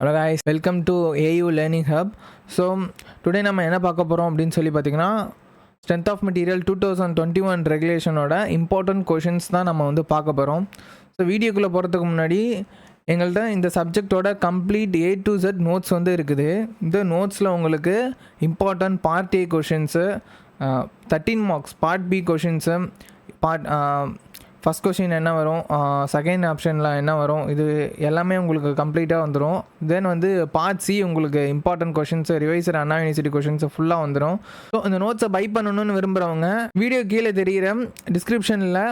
Hello guys, welcome to AU learning hub. So today நம்ம என்ன பார்க்க போகிறோம் அப்படின்னு சொல்லி பார்த்தீங்கன்னா, ஸ்ட்ரென்த் ஆஃப் மெட்டீரியல் 2021 ரெகுலேஷனோட இம்பார்ட்டன்ட் கொஷின்ஸ் தான் நம்ம வந்து பார்க்க போகிறோம். ஸோ வீடியோக்குள்ளே போகிறதுக்கு முன்னாடி எங்கள்கிட்ட இந்த சப்ஜெக்டோட complete A to Z notes வந்து இருக்குது. இந்த நோட்ஸில் உங்களுக்கு important part A questions, 13 marks part B questions, first question என்ன வரும், செகண்ட் ஆப்ஷனில் என்ன வரும், இது எல்லாமே உங்களுக்கு கம்ப்ளீட்டாக வந்துடும். தென் வந்து பார்ட் C உங்களுக்கு இம்பார்ட்டன்ட் கொஷின்ஸ், ரிவைசர் அண்ணா யூனிவர்சிட்டி கொஷின்ஸ் ஃபுல்லாக வந்துடும். ஸோ இந்த நோட்ஸை பை பண்ணணும்னு விரும்புகிறவங்க வீடியோ கீழே தெரிகிற டிஸ்கிரிப்ஷனில்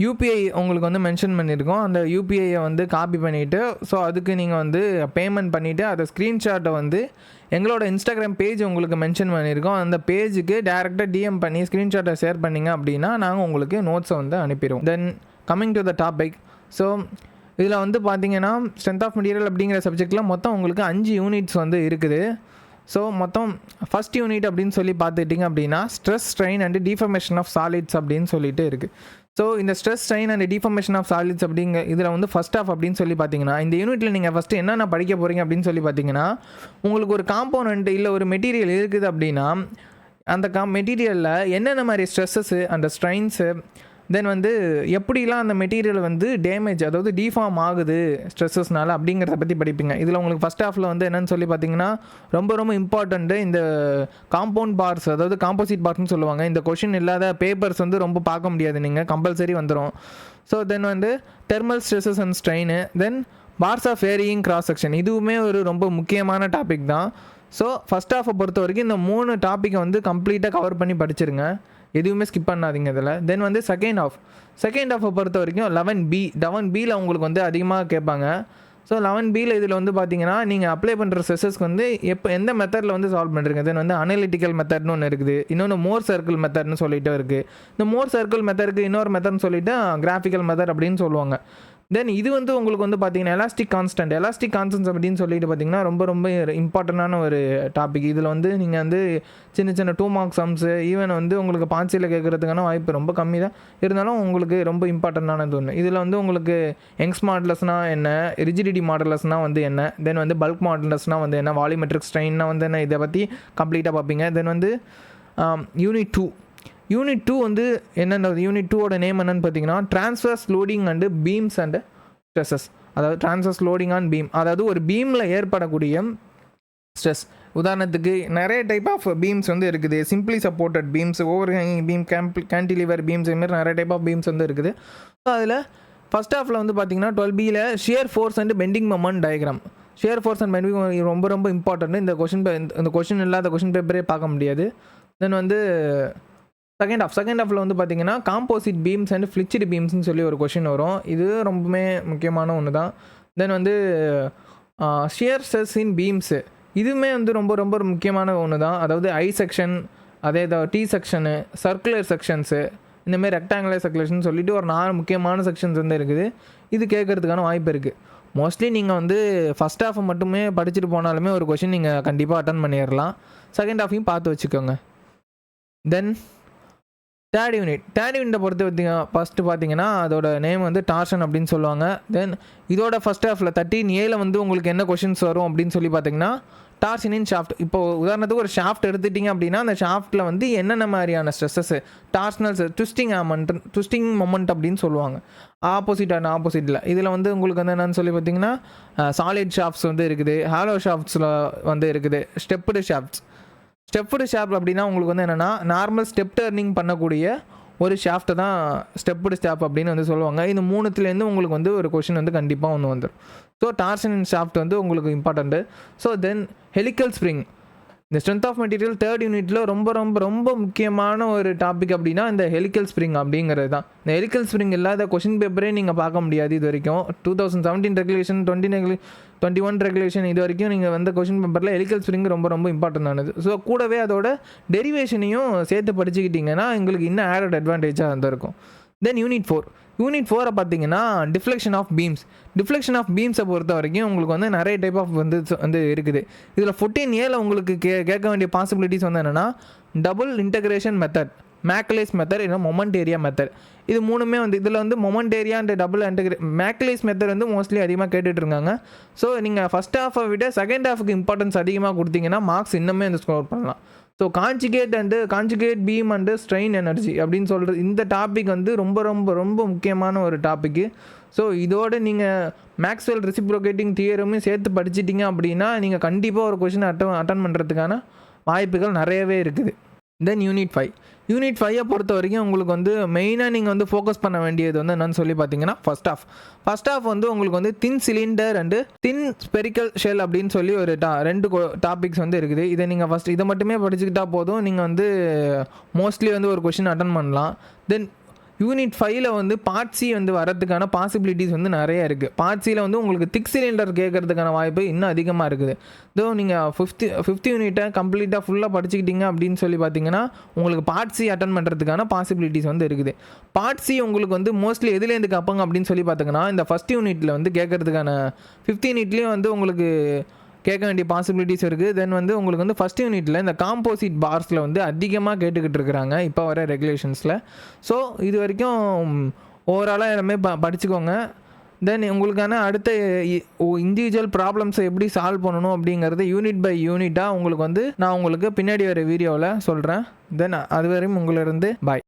UPI உங்களுக்கு வந்து மென்ஷன் பண்ணியிருக்கோம். அந்த UPIயை வந்து காப்பி பண்ணிவிட்டு, ஸோ அதுக்கு நீங்கள் வந்து பேமெண்ட் பண்ணிவிட்டு அதை ஸ்க்ரீன்ஷாட்டை வந்து எங்களோட இன்ஸ்டாகிராம் பேஜ் உங்களுக்கு மென்ஷன் பண்ணியிருக்கோம். அந்த பேஜுக்கு டேரெக்டாக DM பண்ணி ஸ்க்ரீன்ஷாட்டை ஷேர் பண்ணிங்க அப்படின்னா நாங்கள் உங்களுக்கு நோட்ஸை வந்து அனுப்பிடுவோம். Then coming to the topic. So இதில் வந்து பார்த்தீங்கன்னா ஸ்ட்ரென்த் ஆஃப் மெட்டீரியல் அப்படிங்கிற சப்ஜெக்டில் மொத்தம் உங்களுக்கு 5 யூனிட்ஸ் வந்து இருக்குது. ஸோ மொத்தம் ஃபஸ்ட் யூனிட் அப்படின்னு சொல்லி பார்த்துட்டிங்க அப்படின்னா stress, strain and deformation of solids அப்படின்னு சொல்லிட்டு இருக்குது. ஸோ இந்த stress, strain and deformation of solids அப்படிங்க இதில் வந்து ஃபஸ்ட் ஆஃப் அப்படின்னு சொல்லி பார்த்தீங்கன்னா, இந்த யூனிட்டில் நீங்கள் ஃபஸ்ட்டு என்னென்ன படிக்க போகிறீங்க அப்படின்னு சொல்லி பார்த்தீங்கன்னா, உங்களுக்கு ஒரு காம்போனன்ட் இல்லை ஒரு மெட்டீரியல் இருக்குது அப்படின்னா அந்த மெட்டீரியலில் என்னென்ன மாதிரி ஸ்ட்ரெஸ்ஸஸ்ஸு அந்த ஸ்ட்ரெயின்ஸு, தென் வந்து எப்படிலாம் அந்த மெட்டீரியல் வந்து டேமேஜ், அதாவது டிஃபார்ம் ஆகுது ஸ்ட்ரெஸ்ஸஸ்னால அப்படிங்கிறத பற்றி படிப்பீங்க. இதில் உங்களுக்கு ஃபஸ்ட் ஹாஃபில் வந்து என்னென்னு சொல்லி பார்த்தீங்கன்னா ரொம்ப இம்பார்ட்டண்ட்டு இந்த காம்பவுண்ட் பார்ஸ், அதாவது காம்போசிட் பார்ஸ்னு சொல்லுவாங்க. இந்த கொஷின் இல்லாத பேப்பர்ஸ் வந்து ரொம்ப பார்க்க முடியாது, நீங்கள் கம்பல்சரி வந்துடும். ஸோ தென் வந்து thermal stresses and strain, then bars of varying cross section, இதுவுமே ஒரு ரொம்ப முக்கியமான டாபிக் தான். ஸோ ஃபஸ்ட் ஹாஃபை பொறுத்த வரைக்கும் இந்த 3 டாப்பிக்கை வந்து கம்ப்ளீட்டாக கவர் பண்ணி படிச்சிருங்க, எதுவுமே ஸ்கிப் பண்ணாதீங்க இதில். தென் வந்து செகண்ட் ஹாஃபை பொறுத்த வரைக்கும் 11Bயில் உங்களுக்கு வந்து அதிகமாக கேட்பாங்க. ஸோ 11Bயில் இதில் வந்து பார்த்தீங்கன்னா நீங்கள் அப்ளை பண்ணுற ஸ்ட்ரெஸ்ஸஸ்க்கு வந்து எந்த மெத்தடில் வந்து சால்வ் பண்ணுறீங்க. தென் வந்து அனலிட்டிக்கல் மெத்தட்னு ஒன்று இருக்குது, இன்னொன்று மோர் சர்க்கிள் மெத்தட்னு சொல்லிட்டு இருக்குது. இந்த மோர் சர்க்கிள் மெத்தடுக்கு இன்னொரு மெத்தட்னு சொல்லிட்டு கிராஃபிக்கல் மெத்தட் அப்படின்னு சொல்லுவாங்க. தென் இது வந்து உங்களுக்கு வந்து பார்த்தீங்கன்னா எலாஸ்டிக் கான்ஸ்டன்ட்ஸ் அப்படின்னு சொல்லிட்டு பார்த்தீங்கன்னா ரொம்ப இம்பார்ட்டண்டான ஒரு டாபிக். இதில் வந்து நீங்கள் வந்து சின்ன 2 மார்க் சம்ஸு ஈவன் வந்து உங்களுக்கு பான்சியில் கேட்குறதுக்கான வாய்ப்பு ரொம்ப கம்மி தான், இருந்தாலும் உங்களுக்கு ரொம்ப இம்பார்ட்டண்டானது ஒன்று. இதில் வந்து உங்களுக்கு யங்ஸ் மாடுலஸ்னால் என்ன, ரிஜிடிட்டி மாடுலஸ்னால் வந்து என்ன, தென் வந்து பல்க் மாடுலஸ்னால் வந்து என்ன, வால்யூமெட்ரிக் ஸ்ட்ரெயின்னா வந்து என்ன, இதை பற்றி கம்ப்ளீட்டாக பார்ப்பீங்க. தென் வந்து யூனிட் 2 வந்து என்னென்ன, யூனிட் 2ஓட நேம் என்னென்னு பார்த்தீங்கன்னா transverse loading and beams and stresses. அதாவது ட்ரான்ஸ்வர்ஸ் லோடிங் ஆன் பீம், அதாவது ஒரு பீமில் ஏற்படக்கூடிய ஸ்ட்ரெஸ். உதாரணத்துக்கு நிறைய டைப் ஆஃப் பீம்ஸ் வந்து இருக்குது. Simply supported beams, over hanging beam, cantilever beams, இதுமாதிரி நிறைய டைப் ஆஃப் பீம்ஸ் வந்து இருக்குது. ஸோ அதில் ஃபஸ்ட் ஹாஃபில் வந்து பார்த்தீங்கன்னா 12Bயில் shear force and bending moment diagram. Shear force and bending ரொம்ப இம்பார்ட்டன்ட். இந்த கொஷின் இல்லாத கொஷின் பேப்பரே பார்க்க முடியாது. தென் வந்து செகண்ட் ஹாஃபில் வந்து பார்த்தீங்கன்னா காம்போசிட் பீம்ஸ் அண்ட் ஃப்ளிக்ஸ்டு பீம்ஸ்னு சொல்லி ஒரு கொஷின் வரும். இது ரொம்பவுமே முக்கியமான ஒன்று தான். தென் வந்து ஷியர் ஸ்ட்ரெஸ் இன் பீம்ஸு, இதுவுமே வந்து ரொம்ப முக்கியமான ஒன்று தான். அதாவது I செக்ஷன், அதே T செக்ஷனு, சர்க்குலர் செக்ஷன்ஸு, இந்தமாதிரி ரெக்டாங்குலர் செக்ஷன் சொல்லிட்டு ஒரு 4 முக்கியமான செக்ஷன்ஸ் வந்து இருக்குது. இது கேட்குறதுக்கான வாய்ப்பு இருக்குது. மோஸ்ட்லி நீங்கள் வந்து ஃபஸ்ட் ஹாஃபை மட்டுமே படிச்சுட்டு போனாலுமே ஒரு கொஷின் நீங்கள் கண்டிப்பாக அட்டன் பண்ணிடலாம். செகண்ட் ஹாஃபையும் பார்த்து வச்சுக்கோங்க. தென் தேர்ட் யூனிட்டை பொறுத்த ஃபஸ்ட்டு பார்த்தீங்கன்னா அதோட நேம் வந்து டார்ஷன் அப்படின்னு சொல்லுவாங்க. தென் இதோட ஃபஸ்ட் ஹாஃபில் 13Aயில் வந்து உங்களுக்கு என்ன கொஷின்ஸ் வரும் அப்படின்னு சொல்லி பார்த்தீங்கன்னா டார்ஷன் இன் ஷாஃப்ட். இப்போ உதாரணத்துக்கு ஒரு ஷாஃப்ட் எடுத்துட்டிங்க அப்படின்னா அந்த ஷாஃப்ட்டில் வந்து என்னென்ன மாதிரியான ஸ்ட்ரெஸ்ஸஸ், டார்ஷனல்ஸ், ட்விஸ்டிங் மொமெண்ட் அப்படின்னு சொல்லுவாங்க. ஆப்போசிட்டில் இதில் வந்து உங்களுக்கு வந்து என்னென்னு சொல்லி பார்த்தீங்கன்னா சாலிட் ஷாஃப்ட்ஸ் வந்து இருக்குது, ஹாலோ ஷாஃப்ட்ஸில் வந்து இருக்குது, ஸ்டெப்டு ஷாஃப்ட் அப்படின்னா உங்களுக்கு வந்து என்னென்னா நார்மல் ஸ்டெப் டர்னிங் பண்ணக்கூடிய ஒரு ஷாஃப்ட்டை தான் ஸ்டெப்டு ஷாஃப்ட் அப்படின்னு வந்து சொல்லுவாங்க. இந்த 3த்துலேருந்து உங்களுக்கு வந்து ஒரு கொஷின் வந்து கண்டிப்பாக ஒன்று வந்துடும். ஸோ டார்ஷன் இன் ஷாஃப்ட் வந்து உங்களுக்கு important. So then helical spring, இந்த ஸ்ட்ரென்த் ஆஃப் மெட்டீரியல் தேர்ட் யூனிட்டில் ரொம்ப முக்கியமான ஒரு டாபிக் அப்படின்னா இந்த ஹெலிக்கல் ஸ்ப்ரிங் அப்படிங்கிறது தான். இந்த ஹெலிக்கல் ஸ்ப்ரிங் இல்லாத கொஷின் பேப்பரே நீங்கள் பார்க்க முடியாது இது வரைக்கும். 2017 ரெகுலேஷன், 2021 ரெகுலேஷன், இது வரைக்கும் நீங்கள் வந்து கொஷின் பேப்பரில் ஹெலிக்கல் ஸ்ப்ரிங் ரொம்ப இம்பார்ட்டண்டானது. ஸோ கூடவே அதோட டெரிவேஷனையும் சேர்த்து படிச்சுக்கிட்டிங்கன்னா எங்களுக்கு இன்னும் ஆடட் அட்வான்டேஜாக இருந்திருக்கும். தென் யூனிட் 4 பார்த்தீங்கன்னா டிஃப்ளெக்ஷன் ஆஃப் பீம்ஸை பொறுத்த வரைக்கும் உங்களுக்கு வந்து நிறைய டைப் ஆஃப் வந்து இருக்குது. இதில் 14Aயில் உங்களுக்கு கேட்க வேண்டிய பாசிபிலிட்டிஸ் வந்து என்னென்னா double integration method, Macaulay's method இல்லை மொமெண்ட் ஏரியா மெத்தட். இது மூணுமே வந்து இதில் வந்து moment area and double Macaulay's method வந்து மோஸ்ட்லி அதிகமாக கேட்டுட்டு இருக்காங்க. ஸோ நீங்கள் ஃபஸ்ட் ஹாஃபை விட செகண்ட் ஹாஃபுக்கு இம்பார்ட்டன்ஸ் அதிகமாக கொடுத்தீங்கன்னா மார்க்ஸ் இன்னுமே வந்து ஸ்கோர் பண்ணலாம். So conjugate beam and strain energy அப்படின்னு சொல்கிறது இந்த டாபிக் வந்து ரொம்ப ரொம்ப ரொம்ப முக்கியமான ஒரு டாப்பிக்கு. ஸோ இதோடு நீங்கள் மேக்ஸ்வெல் ரெசிப்ரோகேட்டிங் தியரமும் சேர்த்து படிச்சிட்டிங்க அப்படின்னா நீங்கள் கண்டிப்பாக ஒரு கொஷின் அட்டன் பண்ணுறதுக்கான வாய்ப்புகள் நிறையவே இருக்குது. தென் யூனிட் 5 பொறுத்த வரைக்கும் உங்களுக்கு வந்து மெயினாக நீங்கள் வந்து ஃபோக்கஸ் பண்ண வேண்டியது வந்து என்னன்னு சொல்லி பார்த்தீங்கன்னா ஃபர்ஸ்ட் ஆஃப் வந்து உங்களுக்கு வந்து thin cylinder and thin spherical shell அப்படின்னு சொல்லி ஒரு ரெண்டு டாபிக்ஸ் வந்து இருக்குது. இதை நீங்கள் ஃபஸ்ட் இதை மட்டுமே படிச்சுக்கிட்டா போதும், நீங்கள் வந்து மோஸ்ட்லி வந்து ஒரு கொஷின் அட்டன் பண்ணலாம். தென் யூனிட் 5ல் வந்து பார்ட் சி வந்து வரதுக்கான பாசிபிலிட்டிஸ் வந்து நிறைய இருக்குது. பார்ட் சியில் வந்து உங்களுக்கு திக் சிலிண்டர் கேட்கறதுக்கான வாய்ப்பு இன்னும் அதிகமாக இருக்குது. இதோ நீங்கள் ஃபிஃப்த் யூனிட்டை கம்ப்ளீட்டாக ஃபுல்லாக படிச்சுக்கிட்டீங்க அப்படின்னு சொல்லி பார்த்தீங்கன்னா உங்களுக்கு பார்ட் சி அட்டன் பண்ணுறதுக்கான பாசிபிலிட்டிஸ் வந்து இருக்குது. பார்ட் சி உங்களுக்கு வந்து மோஸ்ட்லி எதுலேருந்து கேட்பாங்க அப்படின்னு சொல்லி பார்த்தீங்கன்னா இந்த ஃபஸ்ட் யூனிட்டில் வந்து கேட்கறதுக்கான 5th யூனிட்லேயும் வந்து உங்களுக்கு கேட்க வேண்டிய பாசிபிலிட்டிஸ் இருக்குது. தென் வந்து உங்களுக்கு வந்து ஃபஸ்ட் யூனிட்டில் இந்த காம்போசிட் பார்ஸில் வந்து அதிகமாக கேட்டுக்கிட்டு இருக்கிறாங்க இப்போ வர ரெகுலேஷன்ஸில். ஸோ இது வரைக்கும் ஓவராலாக எல்லாமே படிச்சுக்கோங்க. தென் உங்களுக்கான அடுத்த இண்டிவிஜுவல் ப்ராப்ளம்ஸை எப்படி சால்வ் பண்ணணும் அப்படிங்கிறது யூனிட் பை யூனிட்டாக உங்களுக்கு வந்து நான் உங்களுக்கு பின்னாடி வர வீடியோவில் சொல்கிறேன். தென் அது வரையும் உங்களிருந்து பாய்.